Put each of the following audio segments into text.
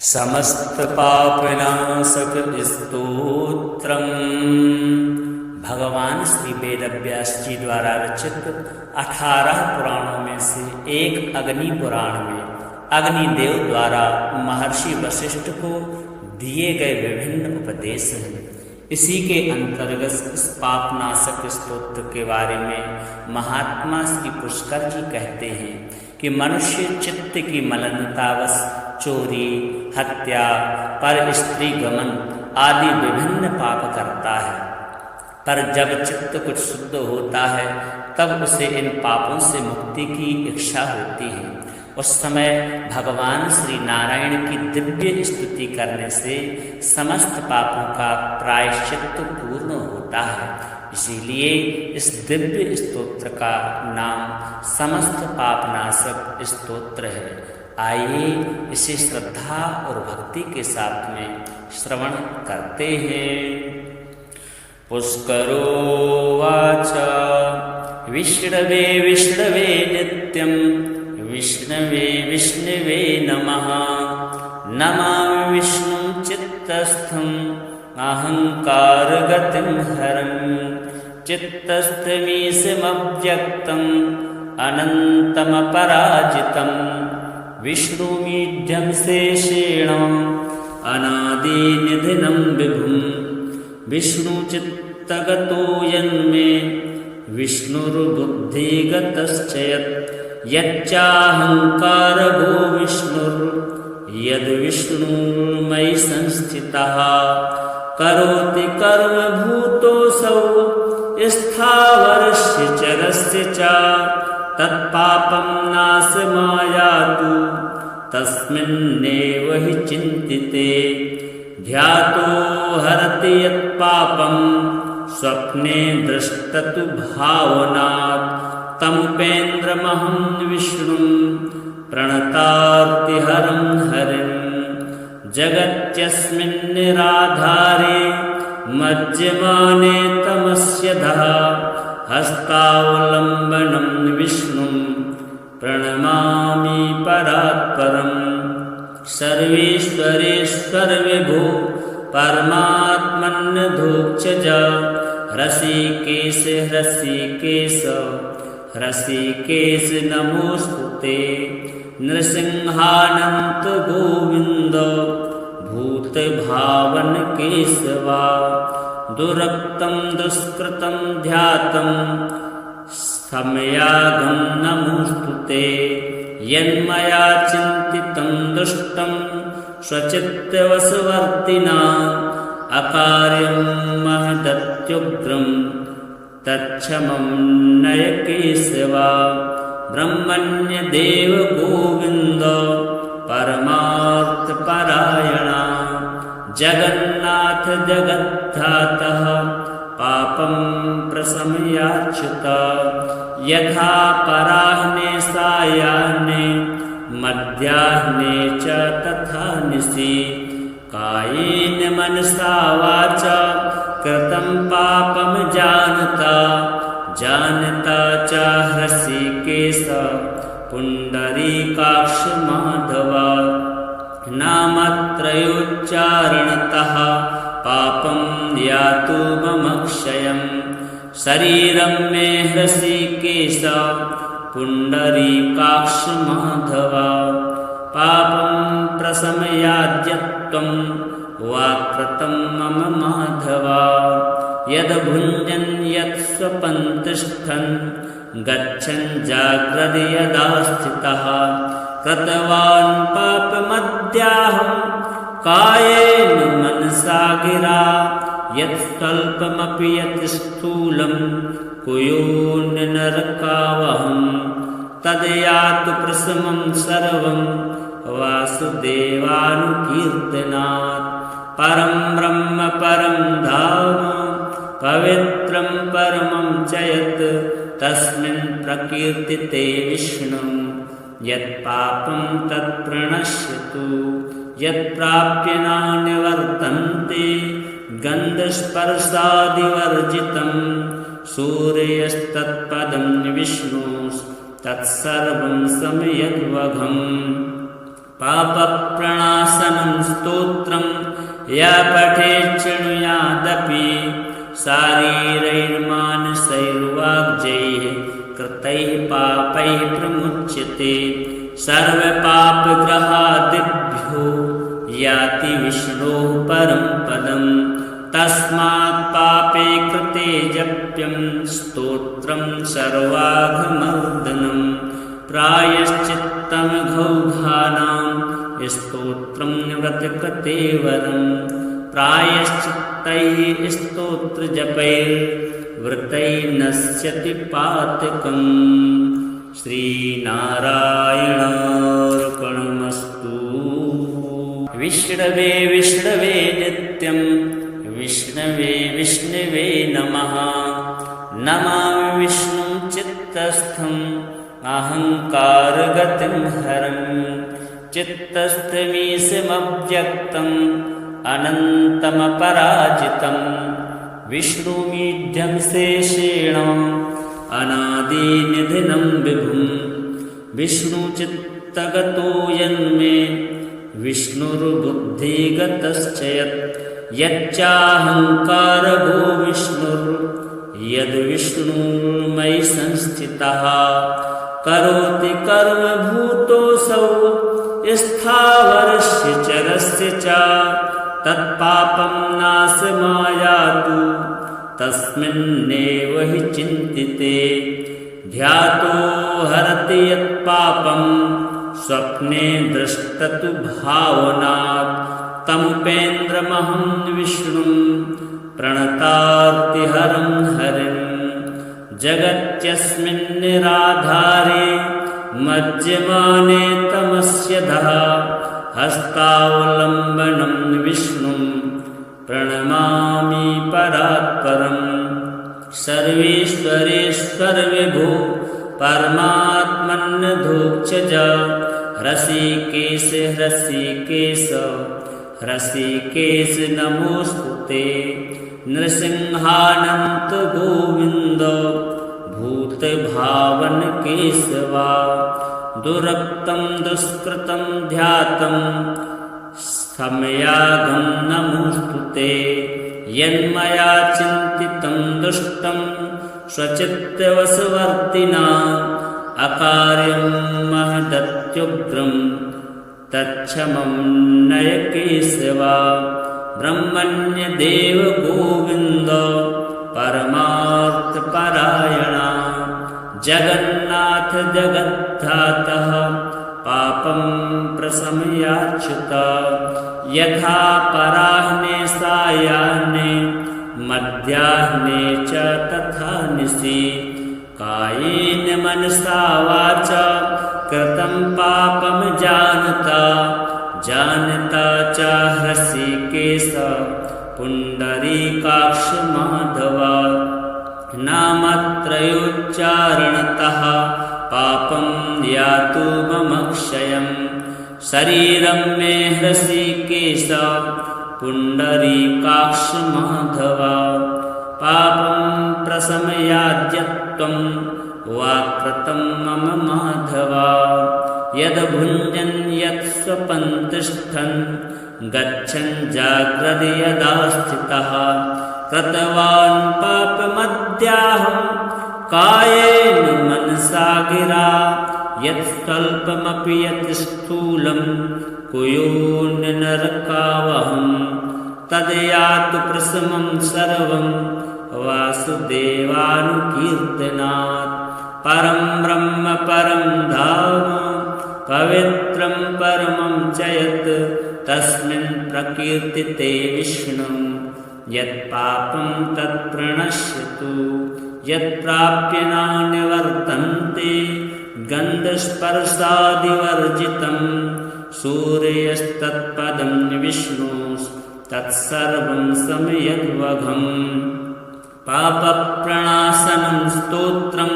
समस्त पापनाशक स्तोत्रम। भगवान श्री वेदव्यास जी द्वारा रचित 18 पुराणों में से एक अग्नि पुराण में अग्निदेव द्वारा महर्षि वशिष्ठ को दिए गए विभिन्न उपदेश हैं। इसी के अंतर्गत इस पापनाशक स्तोत्र के बारे में महात्मा श्री पुष्कर जी कहते हैं कि मनुष्य चित्त की मलिनतावश चोरी, हत्या, पर स्त्री गमन आदि विभिन्न पाप करता है, पर जब चित्त कुछ शुद्ध होता है तब उसे इन पापों से मुक्ति की इच्छा होती है। उस समय भगवान श्री नारायण की दिव्य स्तुति करने से समस्त पापों का प्रायश्चित्त पूर्ण होता है। इसीलिए इस दिव्य स्तोत्र का नाम समस्त पापनाशक स्तोत्र है। आइए इसे श्रद्धा और भक्ति के साथ में श्रवण करते हैं। पुष्करो वाच विष्णवे विष्णवे नित्यं विष्णवे विष्णवे नमः। नमामि विष्णुं चित्तस्थं अहंकारगतिं हरं। चित्तस्थमीशमव्यक्तम् अनन्तमपराजितं। विष्णुमीढ्यं शेषेण अनादिनिधिनं विभुं। विष्णुचित्तगतो यन्मे विष्णुर्बुद्धिगतश्च यच्चाहंकारगो विष्णुर्यद्विष्णुर्मयि संस्थितः। करोति कर्म भूतोऽसौ स्थावरस्य चरस्य च। तत्पापं नाशमायातु तस्मिन्नेव हि चिन्तिते। ध्यातो हरति यत्पापं स्वप्ने दृष्टतु भावनात्। तमुपेन्द्रमहं विष्णुं प्रणतार्तिहरं हरिं। जगत्यस्मिन्निराधारे मज्यमाने तमस्यधः। हस्तावलम्बनं विष्णुं प्रणमामि परात्परम्। सर्वेश्वरेश्वर विभो परमात्मन्यधोक्षज। हृषीकेश हृषीकेश हृषीकेश नमोस्तुते। नृसिंहानन्त गोविन्द भूतभावन केशवा। दुरक्तं दुष्कृतं ध्यातं समयागं नमोस्तुते। यन्मया चिन्तितं दुष्टं स्वचित्तवशवर्तिना। अकार्यं महदत्युग्रं तच्छमं नय केशवा। ब्रह्मण्यदेव गोविन्द परमार्थपरायणा। जगन्नाथ जगद्धातः पापं प्रशमयाच्युत। यथा पराह्ने सायाह्ने मध्याह्ने च तथा निशि। कायेन मनसा वाचा कृतं पापं जानता। जानता च हृषीकेश पुण्डरीकाक्ष माधव। नामत्रयोच्चारणतः पापं यातु मम क्षयम्। शरीरं मे हृषीकेश पुण्डरीकाक्ष माधव। पापं प्रशमयाद्यत्वं वाक्कृतं मम माधव। यद्भुञ्जन् यत् स्वपन् तिष्ठन् गच्छन् जाग्रति यदा स्थितः। कृतवान् पापमद्याहं कायेन मनसा गिरा। यत् स्वल्पमपि यत् स्थूलं कुयोन्यनरकावहं। तद्यातु प्रशमं सर्वं वासुदेवानुकीर्तनात्। परं ब्रह्म परं धाम पवित्रं परमं च यत्। तस्मिन् प्रकीर्तिते विष्णुं यत्पापं तत्प्रणश्यतु। यत्प्राप्य नानिवर्तन्ते गन्धस्पर्शादिवर्जितं। सूर्यस्तत्पदं विष्णुस्तत्सर्वं समयद्वघम्। पापप्रणाशनं स्तोत्रं य पठेत् शृणुयादपि शारीरैर्मानसैर्वाग्जैः कृतैः पापैः प्रमुच्यते सर्वपापग्रहादिभ्यो याति विष्णोः परं पदम् तस्मात् पापे कृते जप्यं स्तोत्रं सर्वाघमर्दनं प्रायश्चित्तमघौघानां स्तोत्रं व्रतकृते वरं प्रायश्चित्तैः स्तोत्रजपैर्व्रतैर्नश्यति पातकम् श्रीनारायणार्पणमस्तु। विष्णवे विष्णवे नित्यं विष्णवे विष्णवे नमः। नमामि विष्णुं चित्तस्थम् अहङ्कारगतिं हरं चित्तस्थमीशमव्यक्तम् अनन्तमपराजितं विष्णुमीढ्यं शेषेण अनादिनिधनं विभुं विष्णुचित्तगतो यन्मे विष्णुर्बुद्धिगतश्च यच्चाहङ्कारगो विष्णुर्यद्विष्णुर्मयि संस्थितः करोति कर्म भूतोऽसौ स्थावरस्य चरस्य च तत्पापं नाशमायातु तस्मिन्नेव हि चिन्तिते ध्यातो हरति यत्पापं स्वप्ने दृष्टतु भावनात् तमुपेन्द्रमहं विष्णुं प्रणतार्तिहरं हरिं जगत्यस्मिन् निराधारे मज्यमाने तमस्यधः हस्तावलम्बनं विष्णुं प्रणमामि परात्परं सर्वेश्वरेश्वर विभो परमात्मन्नधोक्षज हृषीकेश हृषीकेश हृषीकेश नमोस्तुते नृसिंहानन्त गोविन्द भूतभावन केशवा दुरक्तं दुष्कृतं ध्यातं समयागं नमोस्तुते यन्मया चिन्तितं दुष्टं स्वचित्तवशवर्तिना अकार्यं महदत्युग्रं तच्छमं नय केशवा ब्रह्मण्यदेव गोविन्द परमार्थपरायणा जगन्नाथ जगद्धातः पापं प्रशमयाच्युत यथा पराह्ने सायाह्ने मध्याह्ने च तथा निशि कायेन मनसा वाचा कृतं पापं जानता च हृषीकेश पुण्डरीकाक्ष माधव नामत्रयोच्चारणतः पापं यातु मम क्षयं शरीरं मे हृषीकेश पुण्डरीकाक्ष माधव पापं प्रशमयाद्यत्वं वाक्कृतं मम माधव यद्भुञ्जन् यत्स्वपन् तिष्ठन् गच्छन् जाग्रति यदा स्थितः कृतवान् पापमद्याहं कायेन मनसा गिरा यत् स्वल्पमपि यत् स्थूलं कुयोन्नरकावहं तद्यातु प्रशमं सर्वं वासुदेवानुकीर्तनात् परं ब्रह्म परं धाम पवित्रं परमं च यत् तस्मिन् प्रकीर्तिते विष्णुं यत्पापं तत्प्रणश्यतु यत्प्राप्य नानिवर्तन्ते गन्धस्पर्शादिवर्जितं सूर्यस्तत्पदं विष्णुस्तत्सर्वं समयद्वघम् पापप्रणाशनं स्तोत्रं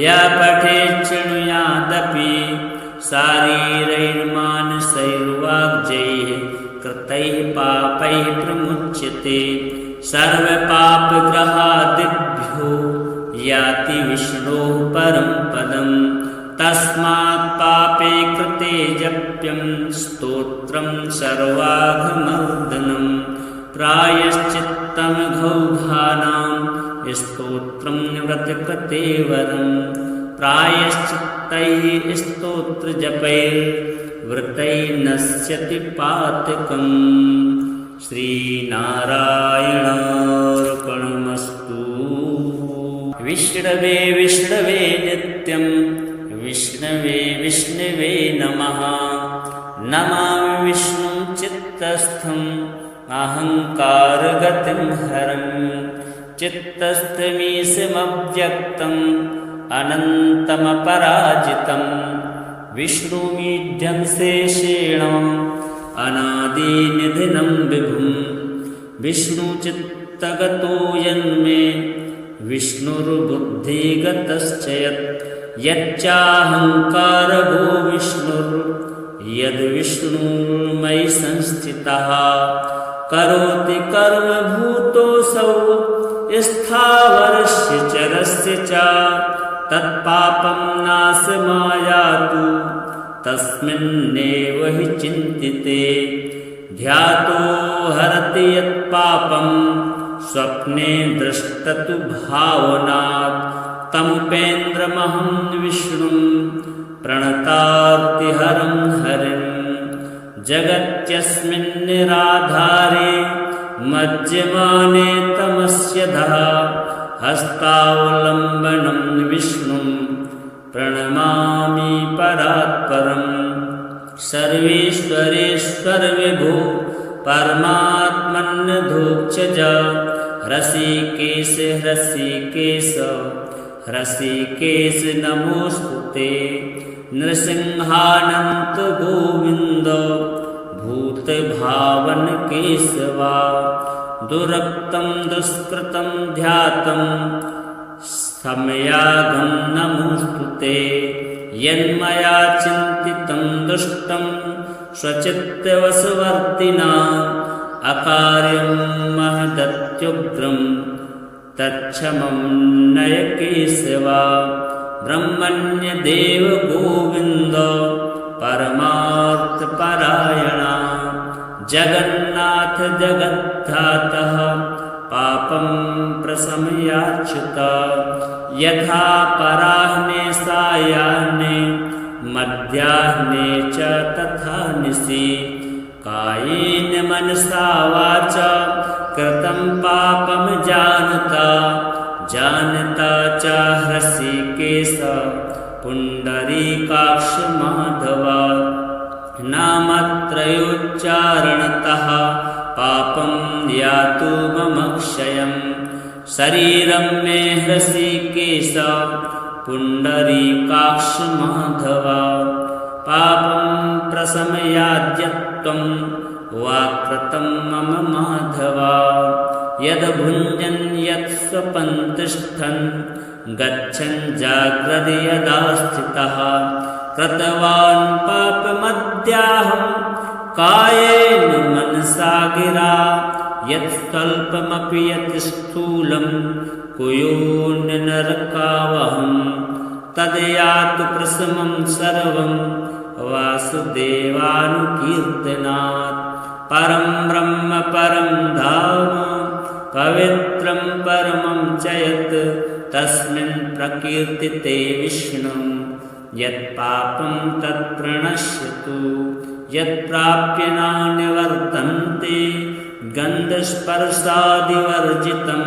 य पठेत् शृणुयादपि शारीरैर्मानसैर्वाग्जैः कृतैः पापैः प्रमुच्यते सर्वपापग्रहादिभ्यो याति विष्णोः परं पदं तस्मात् पापे कृते जप्यं स्तोत्रं सर्वाघमर्दनं प्रायश्चित्तमघौघानां स्तोत्रं व्रतकृतेवरं प्रायश्चित्तैः स्तोत्रजपैर्व्रतैर्नश्यति पातकम्। श्रीनारायणार्पणमस्तु। विष्णवे विष्णवे नित्यं विष्णवे विष्णवे नमः। नमामि विष्णुं चित्तस्थम् अहङ्कारगतिं हरं चित्तस्थमीशमव्यक्तम् अनन्तमपराजितं विष्णुमीढ्यं शेषेण अनादिनिधिनं विभुं विष्णुचित्तगतो यन्मे विष्णुर्बुद्धिगतश्च यच्चाहङ्कारगो विष्णुर्यद्विष्णुर्मयि संस्थितः करोति कर्मभूतोऽसौ स्थावरस्य चरस्य च तत्पापं नाशमायातु तस्मिन्नेव हि चिन्तिते ध्यातो हरति यत्पापं स्वप्ने दृष्टतु भावनात् तमुपेन्द्रमहं विष्णुं प्रणतार्तिहरं हरिं जगत्यस्मिन् निराधारे मज्यमाने तमस्य धः हस्तावलम्बनं विष्णुं प्रणमामि परात्परं सर्वेश्वरेश्वर विभो परमात्मन्नधोक्षज ऋषिकेश ऋषिकेश ऋषिकेश नमोस्तुते नृसिंहानन्त गोविन्द भूतभावन केशवा दुरक्तं दुष्कृतं ध्यातं समयागं नमोस्तुते यन्मया चिन्तितं दुष्टं स्वचित्तवशवर्तिना अकार्यं महदत्युग्रं तच्छमं नय केशवा ब्रह्मण्यदेव गोविन्द परमार्थपरायणा जगन्नाथ जगद्धातः पापं प्रशमयाच्युत यथा पराह्ने सायाह्ने मध्याह्ने च तथा निशि कायेन मनसा वाचा कृतं पापं जानता च ऋषिकेश पुण्डरीकाक्ष माधव नामत्रयोच्चारणतः पापं यातु मम क्षयं शरीरं मे ऋषिकेश पुण्डरीकाक्ष माधव पापं प्रशमयाद्यत्वं वाकृतं मम माधव यद्भुञ्जन् यत्स्वपन् तिष्ठन् गच्छन् जाग्रति यदा स्थितः कृतवान् पापमद्याहं कायेन मनसा गिरा यत् स्वल्पमपि यत् स्थूलं कुयोन्यनरकावहं तद्यातु प्रशमं सर्वं वासुदेवानुकीर्तनात् परं ब्रह्म परं धाम पवित्रं परमं च यत् तस्मिन् प्रकीर्तिते विष्णुं यत्पापं तत्प्रणश्यतु यत्प्राप्य नानिवर्तन्ते गन्धस्पर्शादिवर्जितं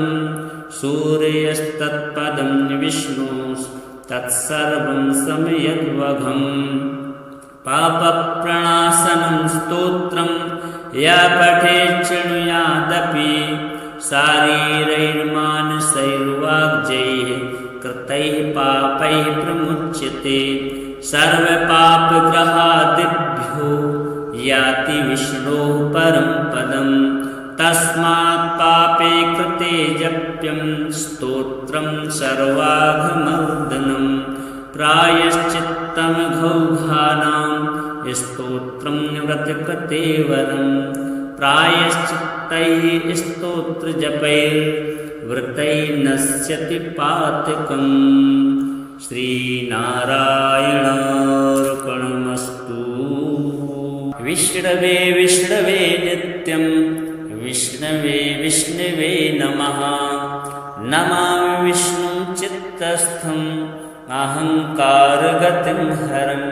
सूर्यस्तत्पदं विष्णुस्तत्सर्वं समयद्वघम् पापप्रणाशनं स्तोत्रं या पठेत् शृणुयादपि शारीरैर्मानसैर्वाग्जैः कृतैः पापैः प्रमुच्यते सर्वपापग्रहादिभ्यो याति विष्णोः परं पदं तस्मात् पापे कृते जप्यं स्तोत्रं सर्वाघमर्दनं प्रायश्चित्तमघौघानां स्तोत्रं व्रतकृतेवरं प्रायश्चित्तैः स्तोत्रजपैर्व्रतैर्नश्यति पातकम्। श्रीनारायणार्पणमस्तु। विष्णवे विष्णवे नित्यं विष्णवे विष्णवे नमः। नमामि विष्णुं चित्तस्थम् अहङ्कारगतिं हरं।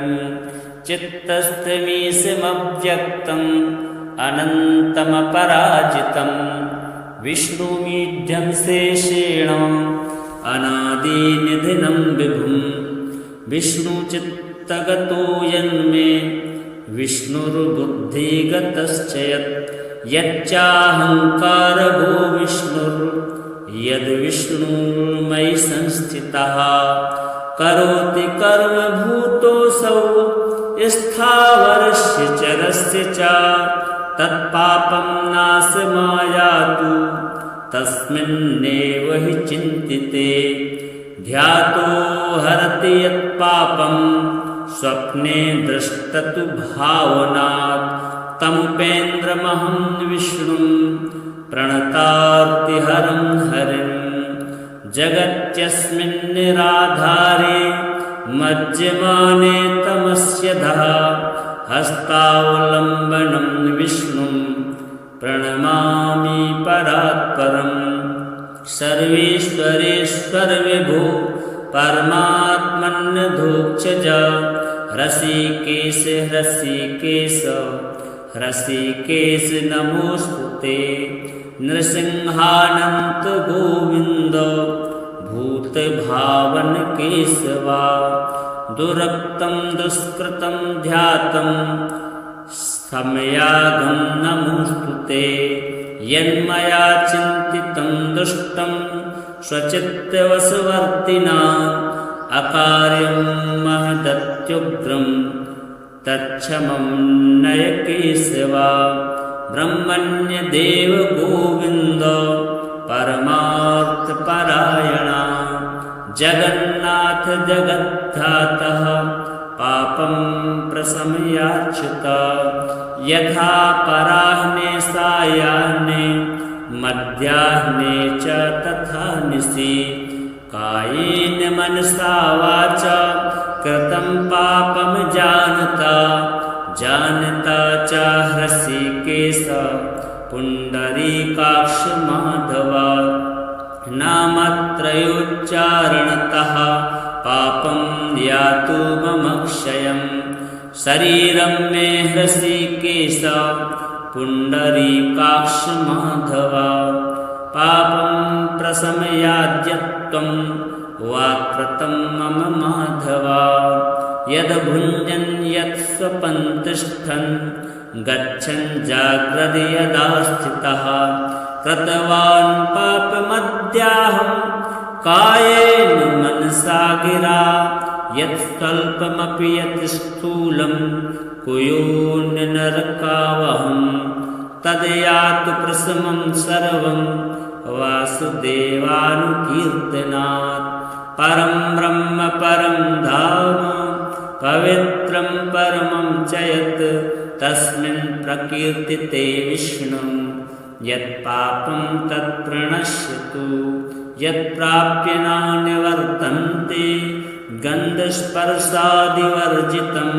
चित्तस्थमीशमव्यक्तम् अनन्तमपराजितं। विष्णुमीढ्यं शेषेण अनादिनिधिनं विभुं। विष्णुचित्तगतो यन्मे विष्णुर्बुद्धिगतश्च यच्चाहङ्कारगो विष्णुर्यद्विष्णुर्मयि संस्थितः। करोति कर्मभूतोऽसौ स्थावरस्य चरस्य च। तत्पापं नाशमायातु तस्मिन्नेव हि चिन्तिते। ध्यातो हरति यत्पापं स्वप्ने दृष्टतु भावनात्। तमुपेन्द्रमहं विष्णुं प्रणतार्तिहरं हरिं। जगत्यस्मिन् निराधारे मज्यमाने तमस्यधः। हस्तावलम्बनं विष्णुं प्रणमामि परात्परम्। सर्वेश्वरेश्वर विभो परमात्मन्यधोक्षज। हृषीकेश हृषीकेश हृषीकेश नमोस्तुते। नृसिंहानन्त गोविन्द भूतभावन केशवा। दुरक्तं दुष्कृतं ध्यातं समयागं नमोस्तुते। यन्मया चिन्तितं दुष्टं स्वचित्तवशवर्तिना। अकार्यं महदत्युग्रं तच्छमं नय केशवा। ब्रह्मण्यदेव गोविन्द परमार्थपरायणा। जगन्नाथ जगद्धातः पापं प्रशमयाच्युत। यथा पराह्ने सायाह्ने मध्याह्ने च तथा निशि। कायेन मनसा वाचा कृतं पापं जानता। जानता च हृषीकेश पुण्डरीकाक्ष माधव। नामत्रयोच्चारणतः पापं यातु मम क्षयम्। शरीरं मे हृषीकेश पुण्डरीकाक्ष माधव। पापं प्रशमयाद्यत्वं वाक्कृतं मम माधव। यद्भुञ्जन् यत् स्वपन् तिष्ठन् गच्छन् जाग्रति यदा स्थितः। कृतवान् पापमद्याहं कायेन मनसा गिरा। यत् स्वल्पमपि यत् स्थूलं कुयोन्यनरकावहं। तद्यातु प्रशमं सर्वं वासुदेवानुकीर्तनात्। परं ब्रह्म परं धाम पवित्रं परमं च यत्। तस्मिन् प्रकीर्तिते विष्णुं यत्पापं तत्प्रणश्यतु। यत्प्राप्य नानिवर्तन्ते गन्धस्पर्शादिवर्जितं।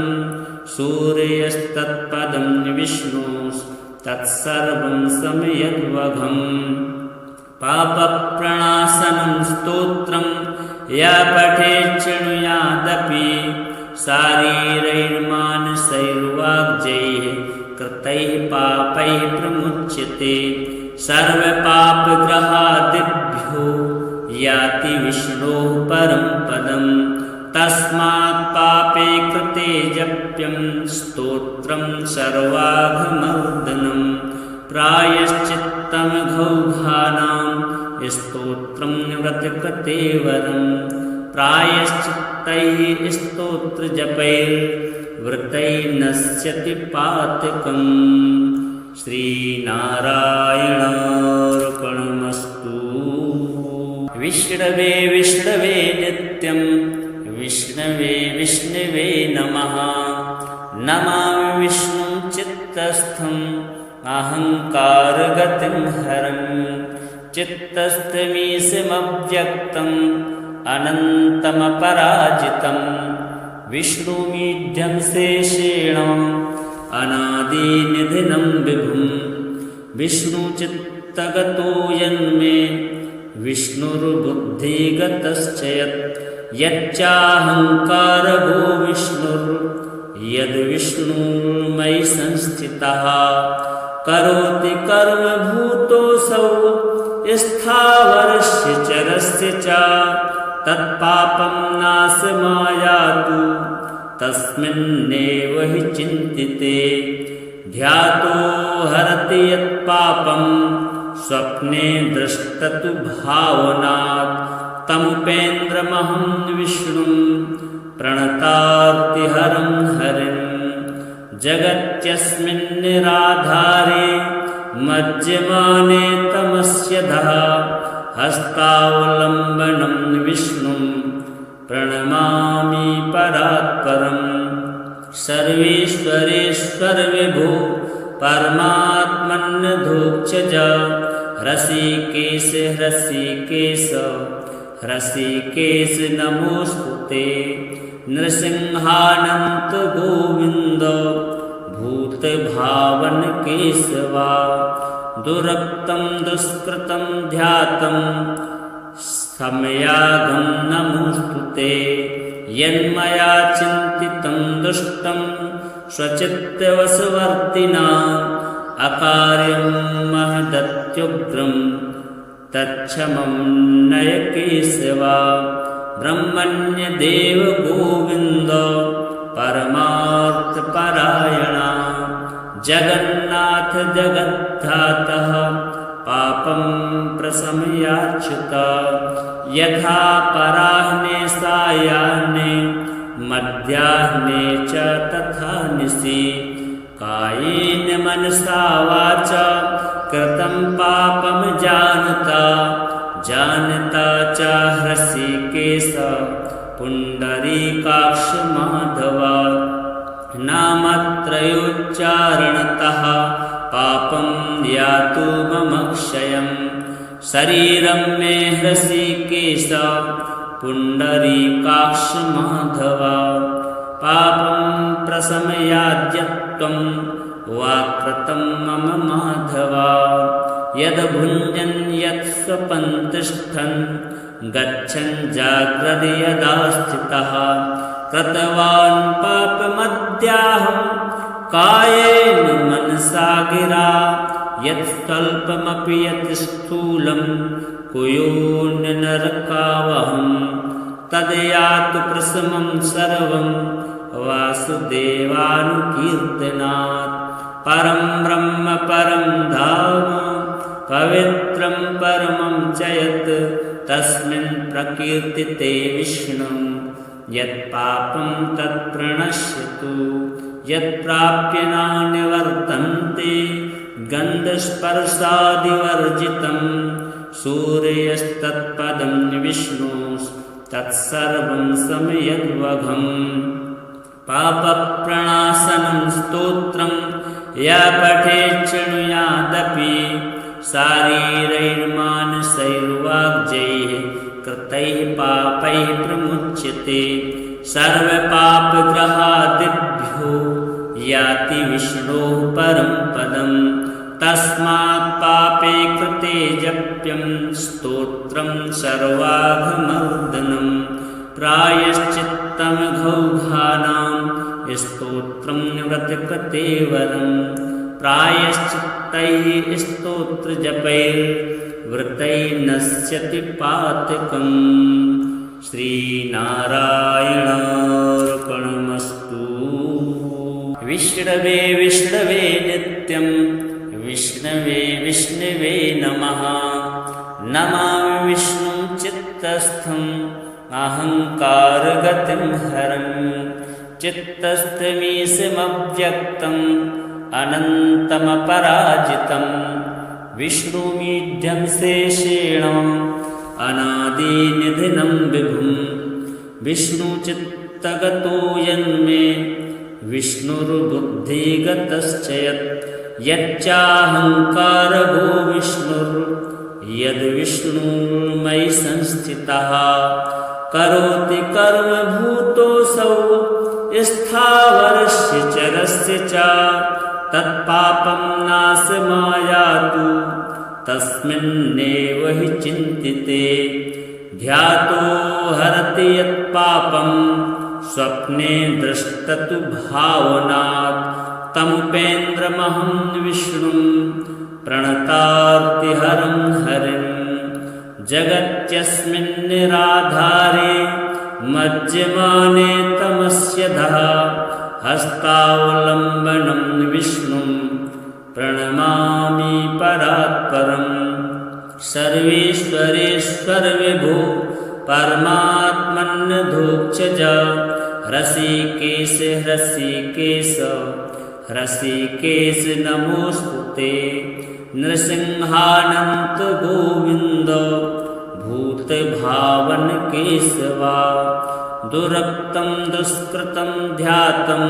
सूर्यस्तत्पदं विष्णुस्तत्सर्वं समयद्वघम्। पापप्रणाशनं स्तोत्रं या पठेत् शृणुयादपि। शारीरैर्मानसैर्वाग्जैः कृतैः पापैः प्रमुच्यते। सर्वपापग्रहादिभ्यो याति विष्णोः परं पदम्। तस्मात् पापे कृते जप्यं स्तोत्रं सर्वाघमर्दनं। प्रायश्चित्तमघौघानां स्तोत्रं व्रतकृते वरम्। प्रायश्चित्तैः स्तोत्रजपैर्व्रतैर्नश्यति पातकम्। श्रीनारायणार्पणमस्तु। विष्णवे विष्णवे नित्यं विष्णवे विष्णवे नमः। नमामि विष्णुं चित्तस्थम् अहङ्कारगतिं हरं। चित्तस्थमीशमव्यक्तम् अनन्तमपराजितं विष्णुमीढ्यं शेषेण अनादिनिधिनं विभुं विष्णुचित्तगतो यन्मे विष्णुर्बुद्धिगतश्च यच्चाहङ्कारगो विष्णुर्यद्विष्णुर्मयि संस्थितः करोति कर्म भूतोऽसौ स्थावरस्य चरस्य च तत्पापं नाशमायातु तस्मिन्नेव हि चिन्तिते ध्यातो हरति यत्पापं स्वप्ने दृष्टतु भावनात् तमुपेन्द्रमहं विष्णुं प्रणतार्तिहरं हरिं जगत्यस्मिन्निराधारे मज्यमाने तमस्य धः हस्तावलम्बनं विष्णुं प्रणमामि परात्परं सर्वेश्वरेश्वर विभो परमात्मन्यधोक्षज हृषीकेश हृषीकेश हृषीकेश नमोस्तुते नृसिंहानन्त गोविन्द भूतभावन केशवा दुरक्तं दुष्कृतं ध्यातं समयागं नमोस्तुते यन्मया चिन्तितं दुष्टं स्वचित्तवशवर्तिना अकार्यं महदत्युग्रं तच्छमं नय केशवा ब्रह्मण्यदेव गोविन्द परमार्थपरायणा जगन्नाथ जगद्धातः पापं प्रशमयाच्युत यथा पराह्ने सायाह्ने मध्याह्ने च तथा निशि कायेन मनसा वाचा कृतं पापं जानता च हृषीकेश पुण्डरीकाक्ष माधव नामत्रयोच्चारणतः पापं यातु मम क्षयं शरीरं मे हृषीकेश पुण्डरीकाक्ष माधव पापं प्रशमयाद्यत्वं वाक्कृतं मम माधव यद्भुञ्जन् यत्स्वपन् तिष्ठन् गच्छन् जाग्रति यदा स्थितः कृतवान् पापमद्याहं कायेन मनसा गिरा यत् स्वल्पमपि यत् स्थूलं कुयोन्यनरकावहं तद्यातु प्रशमं सर्वं वासुदेवानुकीर्तनात् परं ब्रह्म परं धाम पवित्रं परमं च यत् तस्मिन् प्रकीर्तिते विष्णुं यत्पापं तत्प्रणश्यतु यत्प्राप्य नानिवर्तन्ते गन्धस्पर्शादिवर्जितं सूर्यस्तत्पदं विष्णुस्तत्सर्वं समयद्वघम् पापप्रणाशनं स्तोत्रं या पठेत् शृणुयादपि शारीरैर्मानसैर्वाग्जैः कृतैः पापैः प्रमुच्यते सर्वपापग्रहादिभ्यो याति विष्णोः परं पदं तस्मात् पापे कृते जप्यं स्तोत्रं सर्वाघमर्दनं प्रायश्चित्तमघौघानां स्तोत्रं व्रतकृतेवरं प्रायश्चित्तैः स्तोत्रजपैर्व्रतैर्नश्यति पातकम् श्रीनारायणार्पणमस्तु। विष्णवे विष्णवे नित्यं विष्णवे विष्णवे नमः। नमामि विष्णुं चित्तस्थम् अहङ्कारगतिं हरं चित्तस्थमीशमव्यक्तम् अनन्तमपराजितं विष्णुमीढ्यं शेषेण अनादिनिधिनं विभुं विष्णुचित्तगतो यन्मे विष्णुर्बुद्धिगतश्च यच्चाहङ्कारगो विष्णुर्यद्विष्णुर्मयि संस्थितः करोति कर्मभूतोऽसौ स्थावरस्य चरस्य च तत्पापं नाशमायातु तस्मिन्नेव हि चिन्तिते ध्यातो हरति यत्पापं स्वप्ने दृष्टतु भावनात् तमुपेन्द्रमहं विष्णुं प्रणतार्तिहरं हरिं जगत्यस्मिन् निराधारे मज्यमाने तमस्य धः हस्तावलम्बनं विष्णुं प्रणमामि परात्परम् सर्वेश्वरेश्वर विभो परमात्मन्नधोक्षज हृषीकेश हृषीकेश हृषीकेश नमोस्तुते नृसिंहानन्त गोविन्द भूतभावन केशवा दुरक्तं दुष्कृतं ध्यातं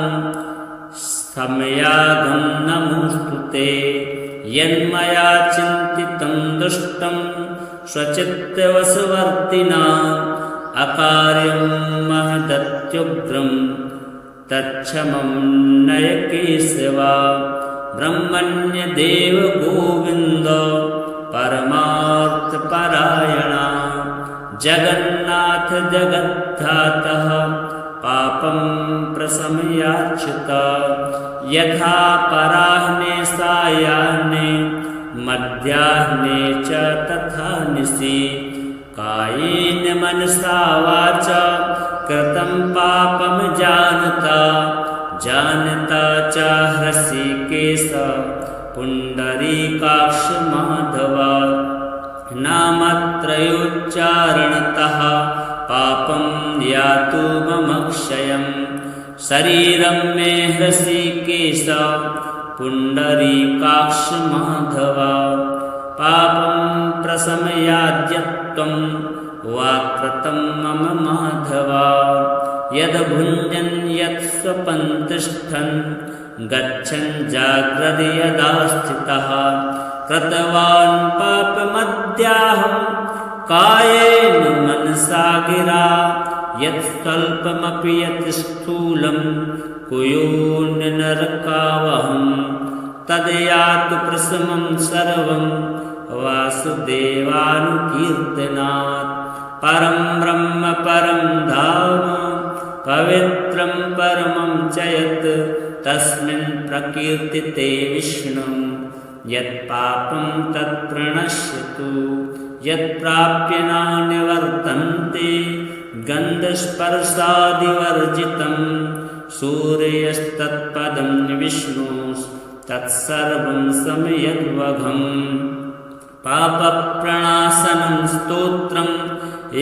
समयागं नमोस्तुते यन्मया चिन्तितं दुष्टं स्वचित्तवशवर्तिना अकार्यं महदत्युग्रं तच्छमं नय केशवा ब्रह्मण्यदेव गोविन्द परमार्थपरायणा जगन्नाथ जगद्धातः पापं प्रशमयाच्युत यथा पराह्ने सायाह्ने मध्याह्ने च तथा निशि कायेन मनसा वाचा कृतं पापं जानता च हृषीकेश पुण्डरीकाक्ष माधव नामत्रयोच्चारणतः पापं यातु मम क्षयम् शरीरं मे हृषीकेश पुण्डरीकाक्ष माधव पापं प्रशमयाद्यत्वं वाक्कृतं मम माधव यद्भुञ्जन् यत्स्वपन् तिष्ठन् गच्छन् जाग्रति यदा स्थितः कृतवान् पापमद्याहं कायेन मनसा गिरा यत् स्वल्पमपि यत् स्थूलं कुयोन्यनरकावहं तद्यातु प्रशमं सर्वं वासुदेवानुकीर्तनात् परं ब्रह्म परं धाम पवित्रं परमं च यत् तस्मिन् प्रकीर्तिते विष्णुं यत्पापं तत्प्रणश्यतु यत्प्राप्य न निवर्तन्ते गन्धस्पर्शादिवर्जितं सूर्यस्तत्पदं विष्णुस्तत्सर्वं समयद्वघम् पापप्रणाशनं स्तोत्रं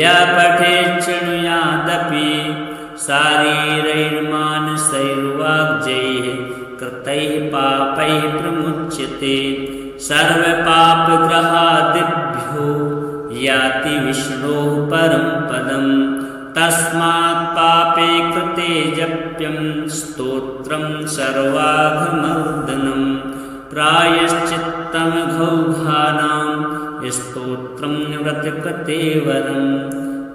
या पठेत् शृणुयादपि शारीरैर्मानसैर्वाग्जैः कृतैः पापैः प्रमुच्यते सर्वपापग्रहादिभ्यो याति विष्णोः परं पदं तस्मात् पापे कृते जप्यं स्तोत्रं सर्वाघमर्दनं प्रायश्चित्तमघौघानां स्तोत्रं व्रतकृतेवरं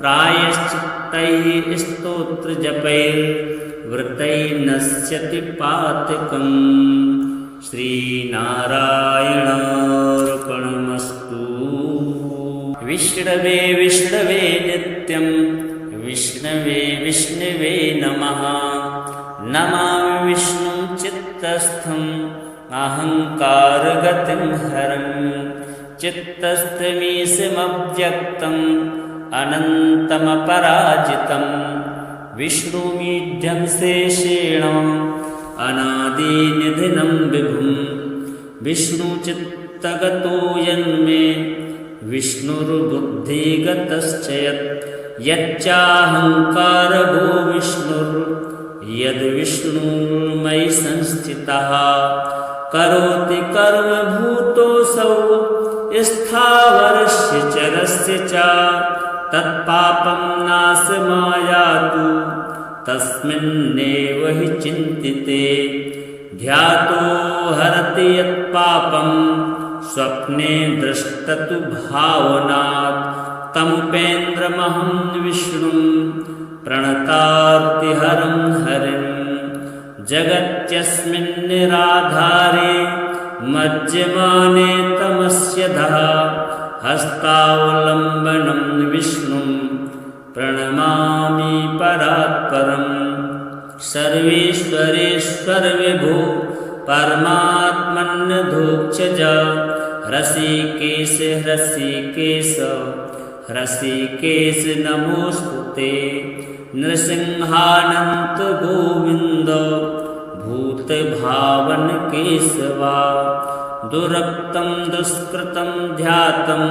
प्रायश्चित्तैः स्तोत्रजपैर्व्रतैर्नश्यति पातकम् श्रीनारायणार्पणमस्तु। विष्णवे विष्णवे नित्यं विष्णवे विष्णवे नमः। नमामि विष्णुं चित्तस्थम् अहङ्कारगतिं हरं चित्तस्थमीशमव्यक्तम् अनन्तमपराजितं विष्णुमीढ्यं शेषेण अनादिनिधिनं विभुं विष्णुचित्तगतो यन्मे विष्णुर्बुद्धिगतश्च यच्चाहङ्कारगो विष्णुर्यद्विष्णुर्मयि संस्थितः करोति कर्मभूतोऽसौ स्थावरस्य चरस्य च तत्पापं नाशमायातु तस्मिन्नेव हि चिन्तिते ध्यातो हरति यत्पापं स्वप्ने दृष्टतु भावनात् तमुपेन्द्रमहं विष्णुं प्रणतार्तिहरं हरिं जगत्यस्मिन् निराधारे मज्यमाने तमस्यधः हस्तावलम्बनं विष्णुं प्रणमामि परात्परम् सर्वेश्वरेश्वर विभो परमात्मन्यधोक्षज हृषीकेश हृषीकेश हृषीकेश नमोस्तुते नृसिंहानन्त गोविन्द भूतभावन केशवा दुरक्तं दुष्कृतं ध्यातं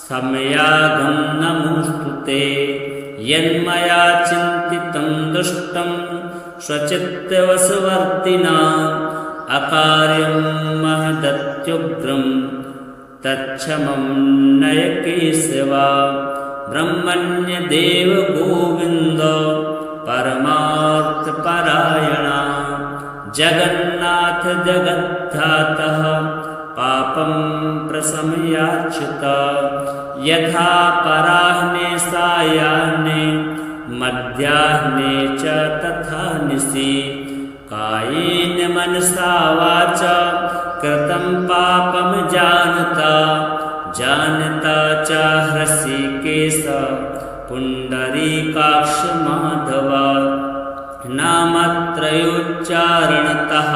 समयागं नमोस्तुते यन्मया चिन्तितं दुष्टं स्वचित्तवशवर्तिना अकार्यं महदत्युग्रं तच्छमं नय केशवा ब्रह्मण्यदेव गोविन्द परमार्थपरायणा जगन्नाथ जगद्धातः पापं प्रशमयाच्युत यथा पराह्ने सायाह्ने मध्याह्ने च तथा निशि कायेन मनसा वाचा कृतं पापं जानता च हृषीकेश पुण्डरीकाक्ष माधव नामत्रयोच्चारणतः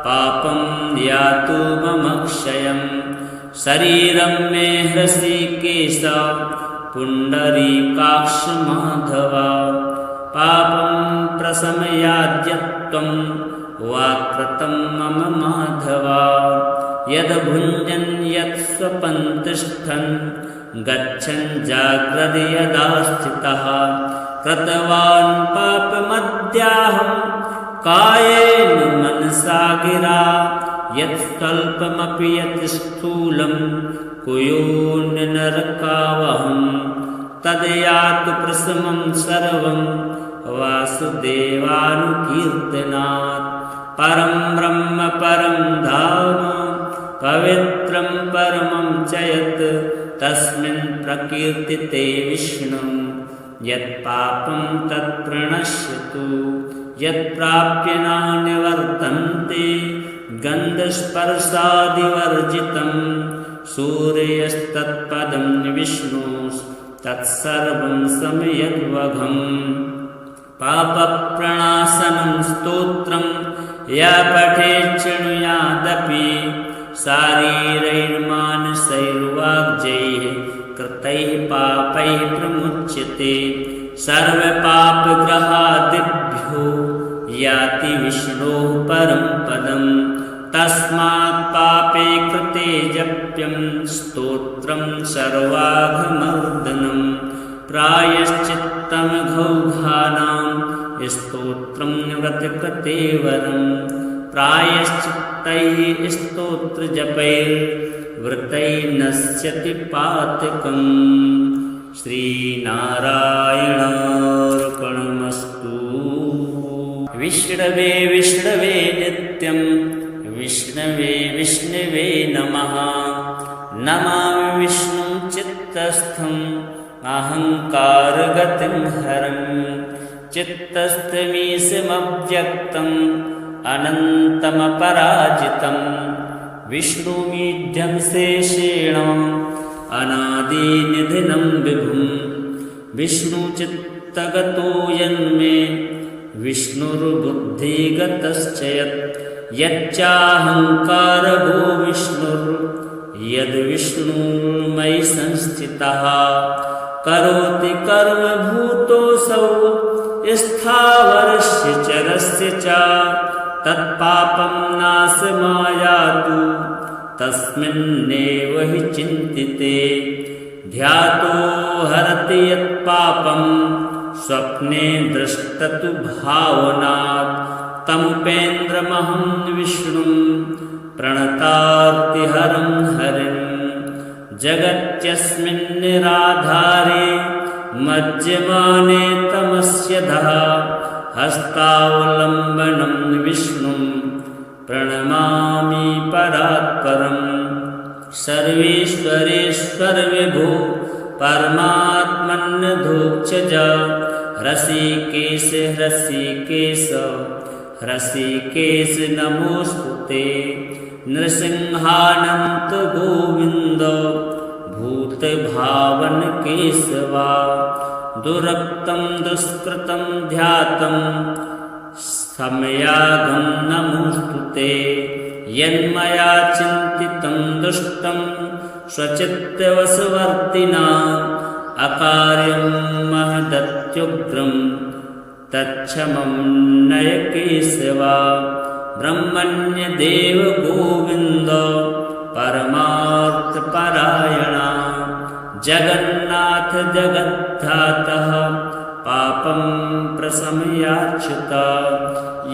पापं यातु मम क्षयं शरीरं मे हृषीकेश पुण्डरीकाक्ष माधव पापं प्रशमयाद्यत्वं वाक्कृतं मम माधव यद्भुञ्जन् यत् स्वपन् तिष्ठन् गच्छन् जाग्रति यदा स्थितः कृतवान् पापमद्याहं कायेन मनसा गिरा यत् स्वल्पमपि यत् स्थूलं कुयोन्यनरकावहं तद्यातु प्रशमं सर्वं वासुदेवानुकीर्तनात् परं ब्रह्म परं धाम पवित्रं परमं च यत् तस्मिन् प्रकीर्तिते विष्णुं यत्पापं तत्प्रणश्यतु यत्प्राप्य न निवर्तन्ते गन्धस्पर्शादिवर्जितं सूर्यस्तत्पदं विष्णुस्तत्सर्वं समयद्वघम् पापप्रणाशनं स्तोत्रं या पठेत् शृणुयादपि शारीरैर्मानसैर्वाग्जैः कृतैः पापैः प्रमुच्यते सर्वपापग्रहादिभ्यो याति विष्णोः परं पदम् तस्मात् पापे कृते जप्यं स्तोत्रं सर्वाघमर्दनं प्रायश्चित्तमघौघानां स्तोत्रं व्रतकृतेवरं प्रायश्चित्तैः स्तोत्रजपैर्व्रतैर्नश्यति पातकम् श्रीनारायणार्पणमस्तु। विष्णवे विष्णवे नित्यं विष्णवे विष्णवे नमः। नमामि विष्णुं चित्तस्थं अहङ्कारगतिं हरं चित्तस्थमीशमव्यक्तम् अनन्तमपराजितं विष्णुमीढ्यं शेषेण अनादिनिधिनं विभुं विष्णुचित्तगतो यन्मे विष्णुर्बुद्धिगतश्च यच्चाहङ्कारगो विष्णुर्यद्विष्णुर्मयि संस्थितः करोति कर्मभूतोऽसौ स्थावरस्य चरस्य च तत्पापं नाशमायातु तस्मिन्नेव हि चिन्तिते ध्यातो हरति यत्पापं स्वप्ने दृष्टतु भावनात् तमुपेन्द्रमहं विष्णुं प्रणतार्तिहरं हरिं जगत्यस्मिन् निराधारे मज्यमाने तमस्यधः हस्तावलम्बनं विष्णुं प्रणमामि परात्परम् सर्वेश्वरेश्वर विभो परमात्मन्नधोक्षज ऋषिकेश ऋषिकेश ऋषिकेश नमोस्तुते नृसिंहानंत गोविंद भूतभावन केशवा दुरक्तं दुष्कृतं ध्यातं समयागं नमोस्तुते यन्मया चिन्तितं दुष्टं स्वचित्तवशवर्तिना अकार्यं महदत्युग्रं तच्छमं नय केशवा ब्रह्मण्यदेव गोविन्द परमार्थपरायणा जगन्नाथ जगद्धातः पापं प्रशमयाच्युत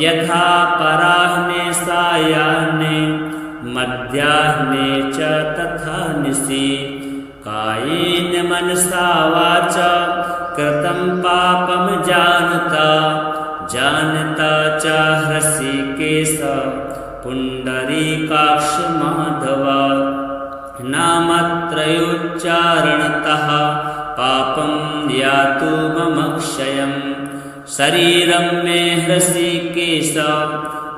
यथा पराह्ने सायाह्ने मध्याह्ने च तथा निशि कायेन मनसा वाचा कृतं पापं जानता च ऋषिकेश पुण्डरीकाक्ष माधव नामत्रयोच्चारणतः पापं यातु मम क्षयं शरीरं मे ऋषिकेश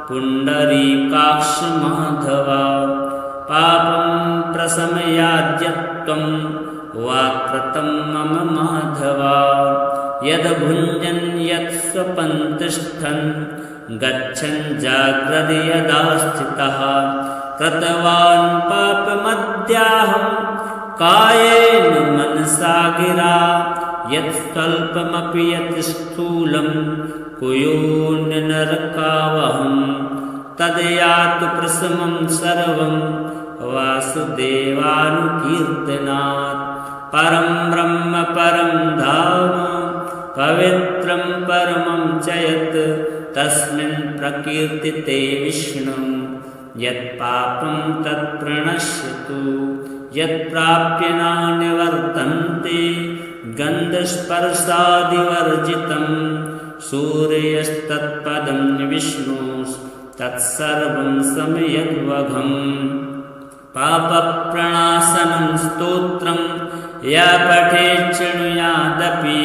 पुण्डरीकाक्ष माधव पापं प्रशमयाद्यत्वं वाक्कृतं मम माधव यद्भुञ्जन् यत्स्वपन् तिष्ठन् गच्छन् जाग्रति यदा स्थितः कृतवान् पापमद्याहं कायेन मनसा गिरा यत् स्वल्पमपि यत् स्थूलं कुयोन्यनरकावहं तद्यातु प्रशमं सर्वं वासुदेवानुकीर्तनात् परं ब्रह्म परं धाम पवित्रं परमं च यत् तस्मिन् प्रकीर्तिते विष्णुं यत्पापं तत्प्रणश्यतु यत्प्राप्य नानिवर्तन्ते गन्धस्पर्शादिवर्जितं सूर्यस्तत्पदं विष्णुस्तत्सर्वं समयद्वघम् पापप्रणाशनं स्तोत्रं या पठेत् शृणुयादपि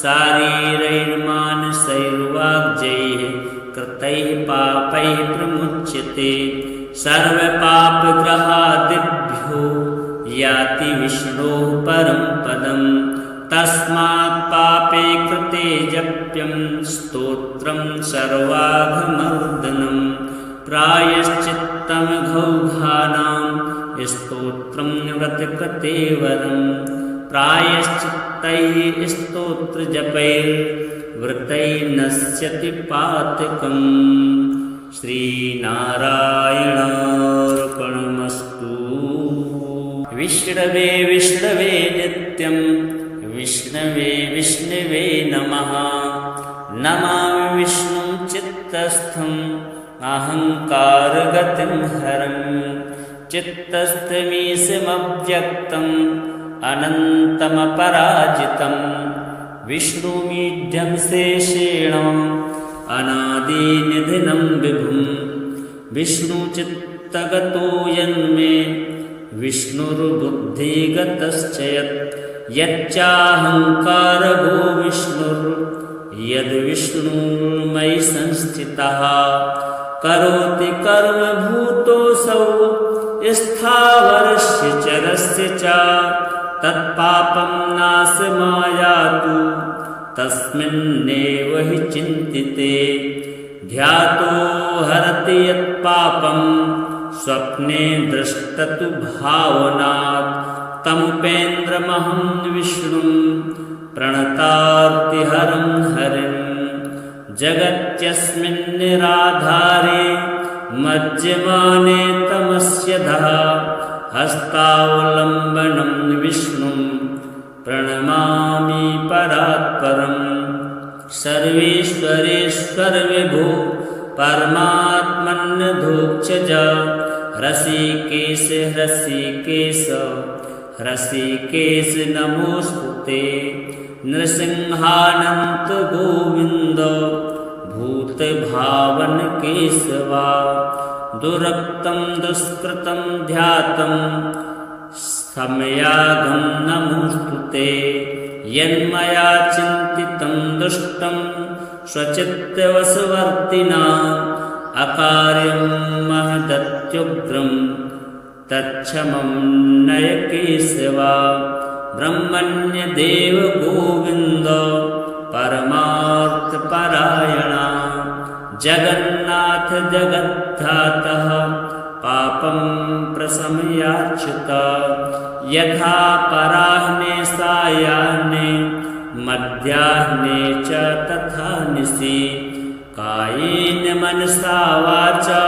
शारीरैर्मानसैर्वाग्जैः कृतैः पापैः प्रमुच्यते सर्वपापग्रहादिभ्यो याति विष्णोः परं पदं तस्मात् पापे कृते जप्यं स्तोत्रं सर्वाघमर्दनं प्रायश्चित्तमघौघानां स्तोत्रं व्रतकृतेवरं प्रायश्चित्तैः स्तोत्रजपैर्व्रतैर्नश्यति पातकम् श्रीनारायणार्पणमस्तु। विष्णवे विष्णवे नित्यं विष्णवे विष्णवे नमः नमामि विष्णुं चित्तस्थम् अहङ्कारगतिं हरं चित्तस्थमीशमव्यक्तम् अनन्तमपराजितं विष्णुमीढ्यं शेषेण अनादिनिधिनं विभुं विष्णुचित्तगतो यन्मे विष्णुर्बुद्धिगतश्च यच्चाहङ्कारगो विष्णुर्यद्विष्णुर्मयि संस्थितः करोति कर्मभूतोऽसौ स्थावरस्य चरस्य च तत्पापं नाशमायातु तस्मिन्नेव हि चिन्तिते ध्यातो हरति यत्पापं स्वप्ने दृष्टतु भावनात् तमुपेन्द्रमहं विष्णुं प्रणतार्तिहरं हरिं जगत्यस्मिन् निराधारे मज्यमाने तमस्य धः हस्तावलम्बनं विष्णुं प्रणमामि परात्परं सर्वेश्वरेश्वर विभो परमात्मन्नधोक्षज ऋषिकेश ऋषिकेश ऋषिकेश नमोस्तुते नृसिंहानंत गोविंद भूतभावन केशवा दुरक्तं दुष्कृतं ध्यातं सम्यागं नमोऽस्तु ते। यन्मया चिन्तितं दुष्टं स्वचित्तवशवर्तिना अकार्यं महदत्युग्रं तच्छमं नय केशव। ब्रह्मण्यदेव गोविन्द परमार्थपरायणा जगन्नाथ जगद्धातः पापं प्रशमयाच्युत। यथा पराह्ने सायाह्ने मध्याह्ने च तथा निशि कायेन मनसा वाचा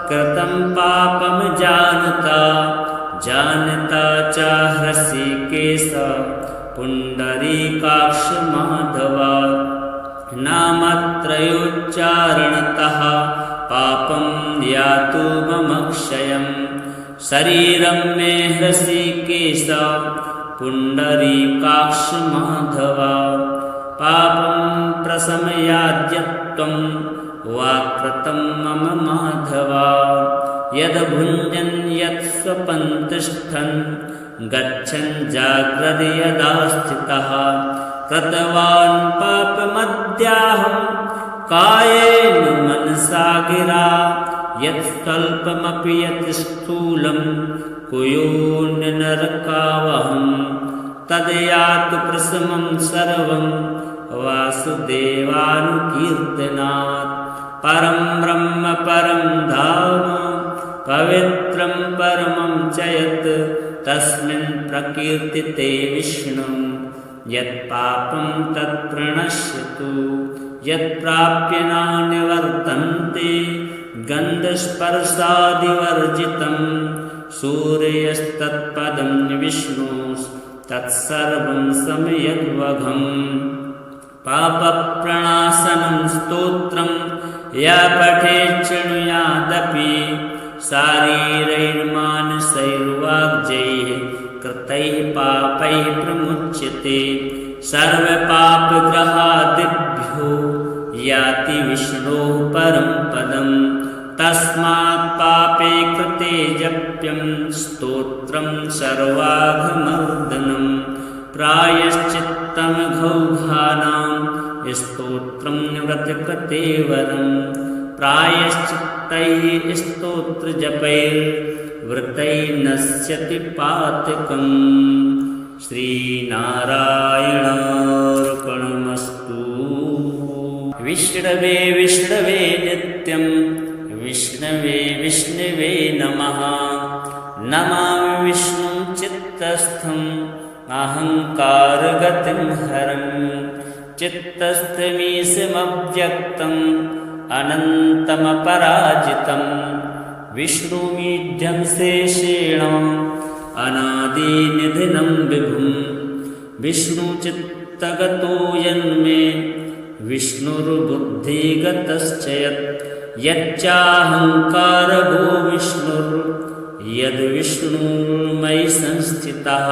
कृतं पापं जानता च हृषीकेश पुण्डरीकाक्ष माधव। नामत्रयोच्चारणतः पापं यातु मम क्षयम् शरीरं मे हृषीकेश पुण्डरीकाक्ष माधव। पापं प्रशमयाद्यत्वं वाक्कृतं मम माधव। यद्भुञ्जन् यत्स्वपन् तिष्ठन् गच्छन् जाग्रति यदा स्थितः कृतवान् पापमद्याहं कायेन मनसा गिरा। यत् स्वल्पमपि यत् स्थूलं कुयोऽन्यनरकावहं तद्यातु प्रशमं सर्वं वासुदेवानुकीर्तनात्। परं ब्रह्म परं धाम पवित्रं परमं च यत् तस्मिन् प्रकीर्तिते विष्णुं यत्पापं तत्प्रणश्यतु। यत्प्राप्य न निवर्तन्ते गन्धस्पर्शादिवर्जितं सूर्यस्तत्पदं विष्णुस्तत्सर्वं सम्यग्वघम्। पापप्रणाशनं स्तोत्रं या पठेत् शृणुयादपि शारीरैर्मानसैर्वाग्जैः कृतैः पापैः प्रमुच्यते। सर्वपापग्रहादिभ्यो याति विष्णोः परं पदम्। तस्मात् पापे कृते जप्यं स्तोत्रं सर्वाघमर्दनं। प्रायश्चित्तमघौघानां स्तोत्रं व्रतकृतेवरं। प्रायश्चित्तैः स्तोत्रजपैर्व्रतैर्नश्यति पातकम्। श्रीनारायणार्पणमस्तु। विष्णवे विष्णवे नित्यं विष्णवे विष्णवे नमः। नमामि विष्णुं चित्तस्थं अहङ्कारगतिं हरं। चित्तस्थमीशमव्यक्तम् अनन्तमपराजितं। विष्णुमीढ्यं शेषेण अनादिनिधिनं विभुं। विष्णुचित्तगतो यन्मे विष्णुर्बुद्धिगतश्च यच्चाहङ्कारगो विष्णुर्यद्विष्णुर्मयि संस्थितः।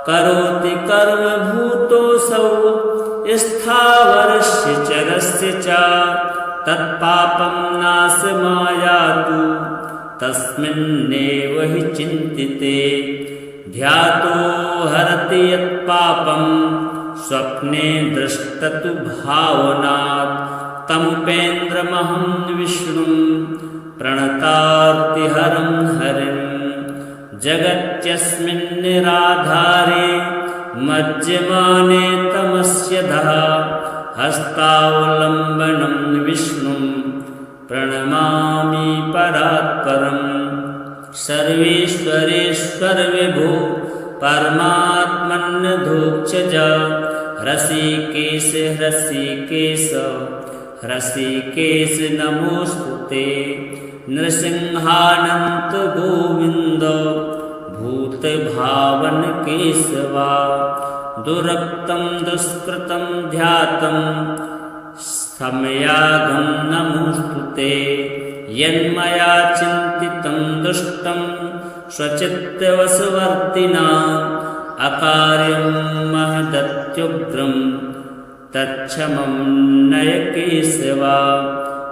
करोति कर्मभूतोऽसौ स्थावरस्य चरस्य च तत्पापं नाशमायातु तस्मिन्नेव हि चिन्तिते। ध्यातो हरति यत्पापं स्वप्ने दृष्टतु भावनात्। तमुपेन्द्रमहं विष्णुं प्रणतार्तिहरं हरिं। जगत्यस्मिन् निराधारे मज्यमाने तमस्यधः। हस्तावलम्बनं विष्णुं प्रणमामि परात्परम्। सर्वेश्वरेश्वर विभो परमात्मन्यधोक्षज। हृषीकेश हृषीकेश हृषीकेश नमोऽस्तु ते। नृसिंहानन्त गोविन्द भूतभावन केशवा। दुरक्तं दुष्कृतं ध्यातं सम्यागं नमोऽस्तु ते। यन्मया चिन्तितं दुष्टं स्वचित्तवशवर्तिना अकार्यं महदत्युग्रं तच्छमं नय केशव।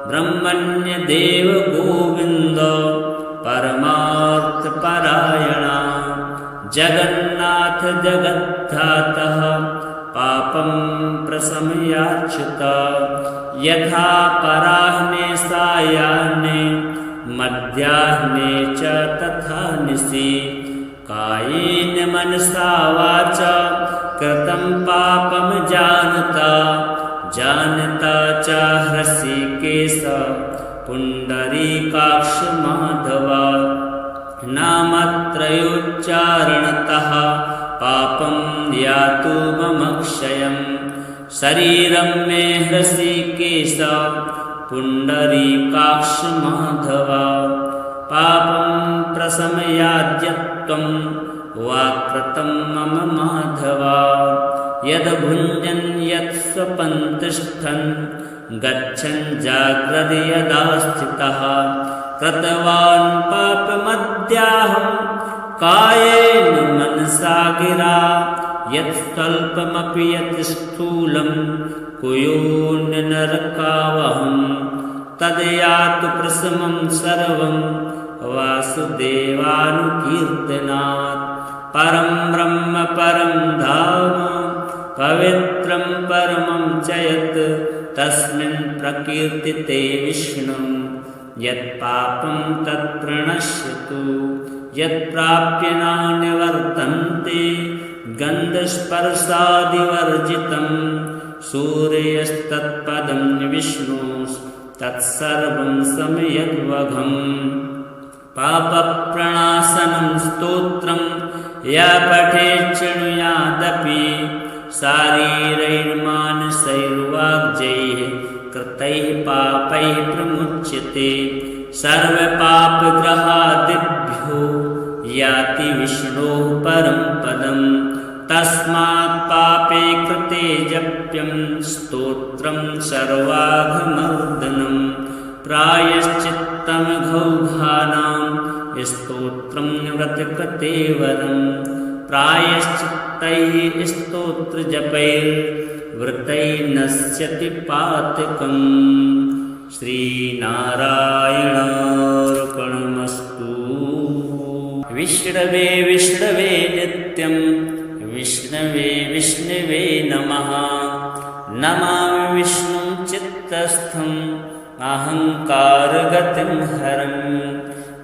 ब्रह्मण्यदेव गोविन्द परमार्थपरायणा जगन्नाथ जगद्धातः पापं प्रशमयाच्युत यथा पराह्ने सायाह्ने मध्याह्ने च तथा निशि कायेन मनसा वाचा कृतं पापं जानता जानता च हृषीकेश पुण्डरीकाक्ष माधव नामत्रयोच्चारणतः पापं यातु मम क्षयं शरीरं मे हृषीकेश पुण्डरीकाक्ष माधव पापं प्रशमयाद्यत्वं वाक्कृतं मम माधव यद्भुञ्जन् यत् स्वपन् तिष्ठन् गच्छन् जाग्रति यदा स्थितः कृतवान् पापमद्याहं कायेन मनसा गिरा यत् स्वल्पमपि यत् स्थूलं कुयोऽन्यनरकावहं तद्यातु प्रशमं सर्वं वासुदेवानुकीर्तनात् परं ब्रह्म परं धाम पवित्रं परमं च यत् तस्मिन् प्रकीर्तिते विष्णुं यत्पापं तत्प्रणश्यतु यत्प्राप्य नानिवर्तन्ते गन्धस्पर्शादिवर्जितं सूर्यस्तत्पदं विष्णुस्तत्सर्वं सम्यग्वघम् पापप्रणाशनं स्तोत्रं या पठेत् शृणुयादपि शारीरैर्मानसैर्वाग्जैः कृतैः पापैः प्रमुच्यते सर्वपापग्रहादिभ्यो याति विष्णोः परं पदं तस्मात् पापे कृते जप्यं स्तोत्रं सर्वाघमर्दनं प्रायश्चित्तमघौघानां स्तोत्रं व्रतकृते वरं प्रायश्चित्तैः स्तोत्रजपैर्व्रतैर्नश्यति पातकम् श्रीनारायणार्पणमस्तु। विष्णवे विष्णवे नित्यं विष्णवे विष्णवे नमः नमामि विष्णुं चित्तस्थम् अहङ्कारगतिं हरं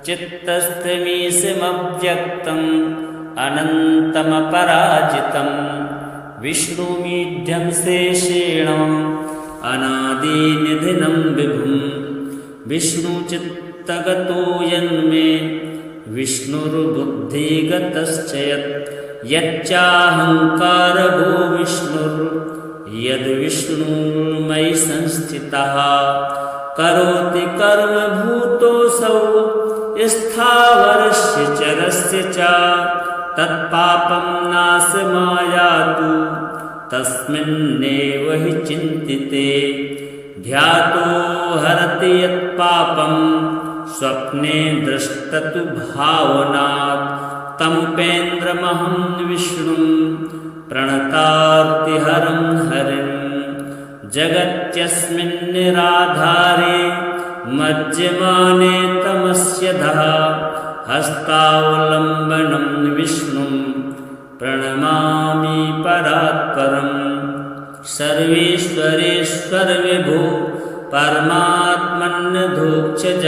चित्तस्थमीशमव्यक्तम् अनन्तमपराजितं विष्णुमीढ्यं शेषेण अनादिनिधिनं विभुं विष्णुचित्तगतो यन्मे विष्णुर्बुद्धिगतश्च यच्चाहङ्कारगो विष्णुर्यद्विष्णुर्मयि संस्थितः करोति कर्म भूतोऽसौ स्थावरस्य चरस्य च तत्पापं नाशमायातु तस्मिन्नेव हि चिन्तिते ध्यातो हरति यत्पापं स्वप्ने दृष्टतु भावनात् तमुपेन्द्रमहं विष्णुं प्रणतार्तिहरं हरिं जगत्यस्मिन् निराधारे मज्यमाने तमस्य धः हस्तावलम्बनं विष्णुं प्रणमामि परात्परं सर्वेश्वरेश्वर विभो परमात्मन्यधोक्षज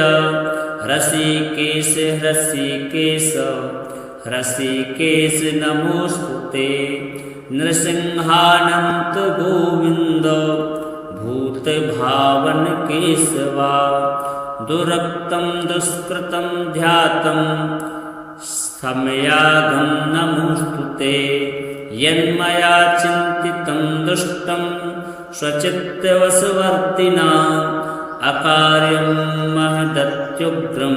हृषीकेश हृषीकेश हृषीकेश नमोस्तुते नृसिंहानन्त गोविन्द भूतभावन केशवा दुरक्तं दुष्कृतं ध्यातं समयागं नमोस्तुते यन्मया चिन्तितं दुष्टं स्वचित्तवशवर्तिना अकार्यं महदत्युग्रं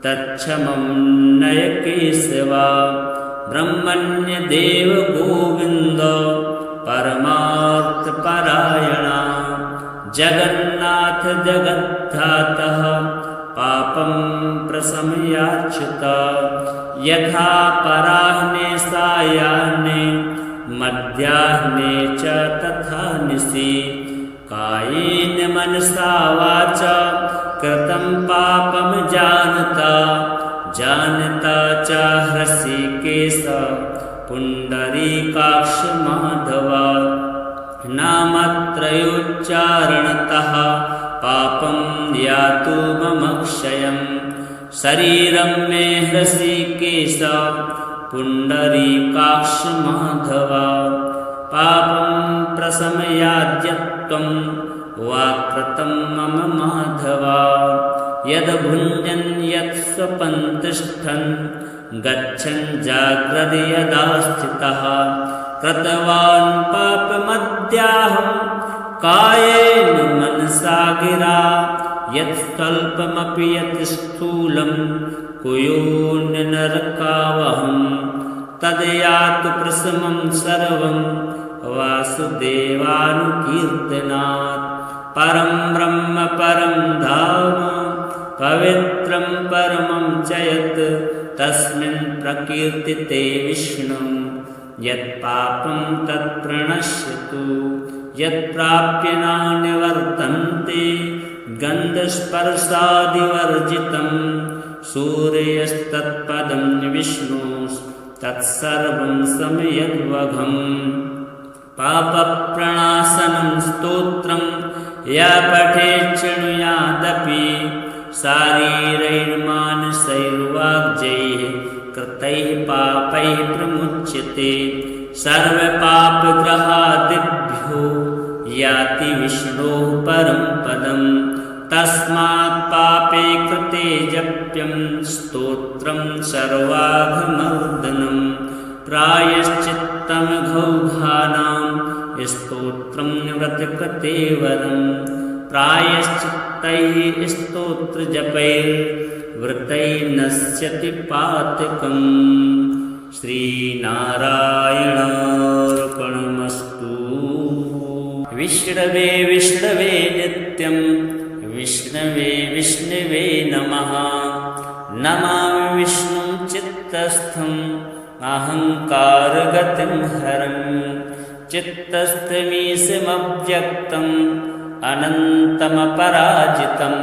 तच्छमं नय केशवा ब्रह्मण्यदेव गोविन्द परमार्थपरायणा जगन्नाथ जगद्धातः पापं प्रशमयाच्युत यथा पराह्ने सायाह्ने मध्याह्ने च तथा निशि कायेन मनसा वाचा कृतं पापं जानता जानता च हृषीकेश पुण्डरीकाक्ष माधवा नामत्रयोच्चारणतः पापं यातु मम क्षयम् शरीरं मे हृषीकेश पुण्डरीकाक्ष माधवा पापं प्रशमयाद्यत्वं वाक्कृतं मम माधवा यद् भुञ्जन् यत् स्वपन् तिष्ठन् गच्छन् जाग्रति यदा स्थितः कृतवान् पापमद्याहं कायेन मनसा गिरा यत् स्वल्पमपि यत् स्थूलं कुयोन्यनरकावहं तद्यातु प्रशमं सर्वं वासुदेवानुकीर्तनात् परं ब्रह्म परं धाम पवित्रं परमं च यत् तस्मिन् प्रकीर्तिते विष्णुं यत्पापं तत्प्रणश्यतु यत्प्राप्य न निवर्तन्ते गन्धस्पर्शादिवर्जितं सूर्यस्तत्पदं विष्णुस्तत्सर्वं समयद्वघम् पापप्रणाशनं स्तोत्रं या पठेत् शृणुयादपि शारीरैर्मानसैर्वाग्जैः कृतैः पापैः प्रमुच्यते सर्वपापग्रहादिभ्यो याति विष्णोः परं पदं तस्मात् पापे कृते जप्यं स्तोत्रं सर्वाघमर्दनं प्रायश्चित्तमघौघानां स्तोत्रं व्रतकृते वरं प्रायश्चित्तैः स्तोत्रजपैर्व्रतैर्नश्यति पातकम् श्रीनारायणार्पणमस्तु। विष्णवे विष्णवे नित्यं विष्णवे विष्णवे नमः नमामि विष्णुं चित्तस्थम् अहङ्कारगतिं हरं चित्तस्थमीशमव्यक्तम् अनन्तमपराजितं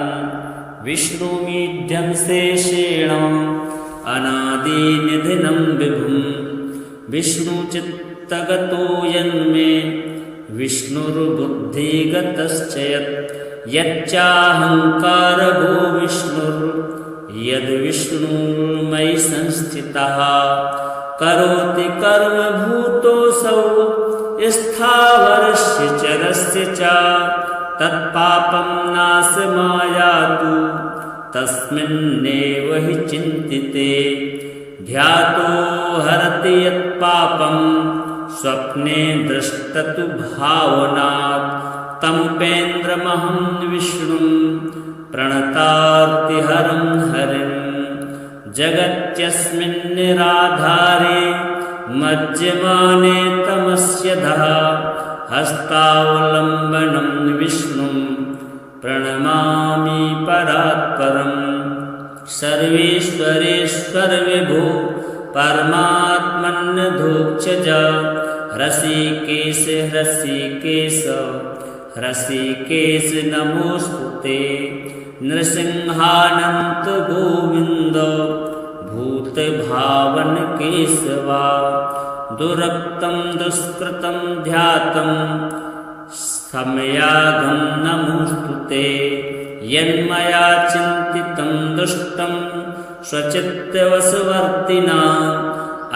विष्णुमीढ्यं शेषेण अनादिनिधनं विभुं विष्णुचित्तगतो यन्मे विष्णुर्बुद्धिगतश्च यच्चाहङ्कारगो विष्णुर्यद्विष्णुर्मयि संस्थितः करोति कर्मभूतोऽसौ स्थावरस्य चरस्य च तत्पापं नाशमायातु तस्मिन्नेव हि चिन्तिते ध्यातो हरति यत्पापं स्वप्ने दृष्टतु भावनात् तमुपेन्द्रमहं विष्णुं प्रणतार्तिहरं हरिं जगत्यस्मिन् निराधारे मज्यमाने तमस्य धः हस्तावलम्बनं विष्णुं प्रणमामि परात्परं सर्वेश्वरेश्वर विभो परमात्मन्नधोक्षज हृषीकेश हृषीकेश हृषीकेश नमोस्तुते नृसिंहानन्त गोविन्द भूतभावन केशवा दुरक्तं दुष्कृतं ध्यातं समयागं नमोस्तुते यन्मया चिन्तितं दुष्टं स्वचित्तवशवर्तिना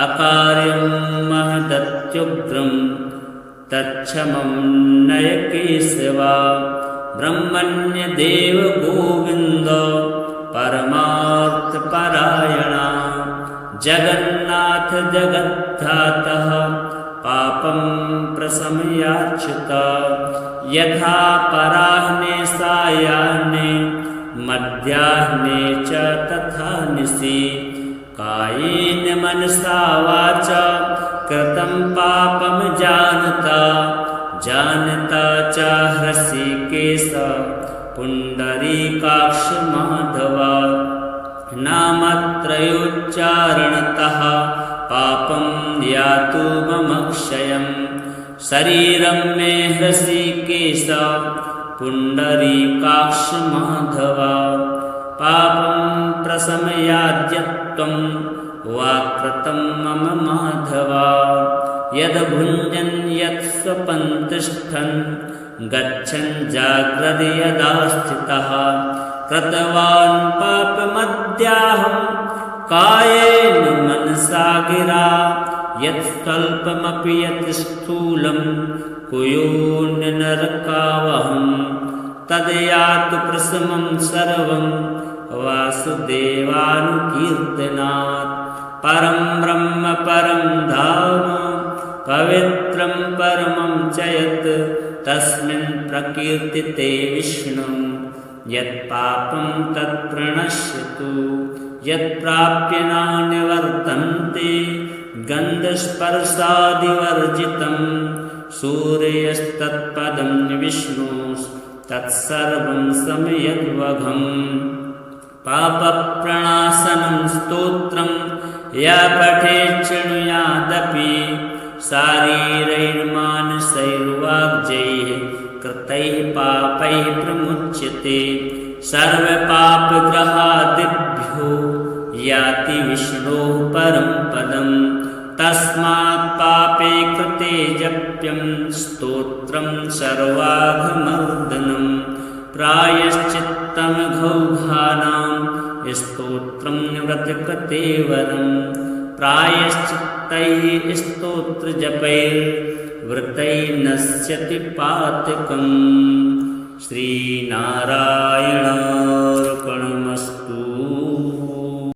अकार्यं महदत्युग्रं तच्छमं नय केशवा ब्रह्मण्यदेव गोविन्द परमार्थपरायणा जगन्नाथ जगद्धातः पापं प्रशमयाच्युत यथा पराह्ने सायाह्ने मध्याह्ने च तथा निशि कायेन मनसा वाचा कृतं पापं जानता च हृषीकेश पुण्डरीकाक्ष माधवा नामत्रयोच्चारणतः पापं यातु मम क्षयम् शरीरं मे हृषीकेश पुण्डरीकाक्ष माधवा पापं प्रशमयाद्यत् त्वं वा कृतं मम माधवा। यद्भुञ्जन् यत् स्वपन् तिष्ठन् गच्छन् जाग्रति यदा स्थितः कृतवान् पापमद्याहं कायेन मनसा गिरा। यत् स्वल्पमपि यत् स्थूलं कुयोऽन्यनरकावहं तद्यातु प्रशमं सर्वं वासुदेवानुकीर्तनात्। परं ब्रह्म परं धाम पवित्रं परमं च यत् तस्मिन् प्रकीर्तिते विष्णुं यत्पापं तत्प्रणश्यतु। यत्प्राप्य नानिवर्तन्ते गन्धस्पर्शादिवर्जितं सूर्यस्तत्पदं विष्णुस्तत्सर्वं सम्यग्वघम्। पापप्रणाशनं स्तोत्रं या पठेत् शृणुयादपि शारीरैर्मानसैर्वाग्जैः कृतैः पापैः प्रमुच्यते। सर्वपापग्रहादिभ्यो याति विष्णोः परं पदम्। तस्मात् पापे कृते जप्यं स्तोत्रं सर्वाघमर्दनं। प्रायश्चित्तमघौघानां स्तोत्रं व्रतकृते वरं। प्रायश्चित्तैः स्तोत्रजपैर्व्रतैर्नश्यति पातकम्। श्रीनारायणार्पणमस्तु।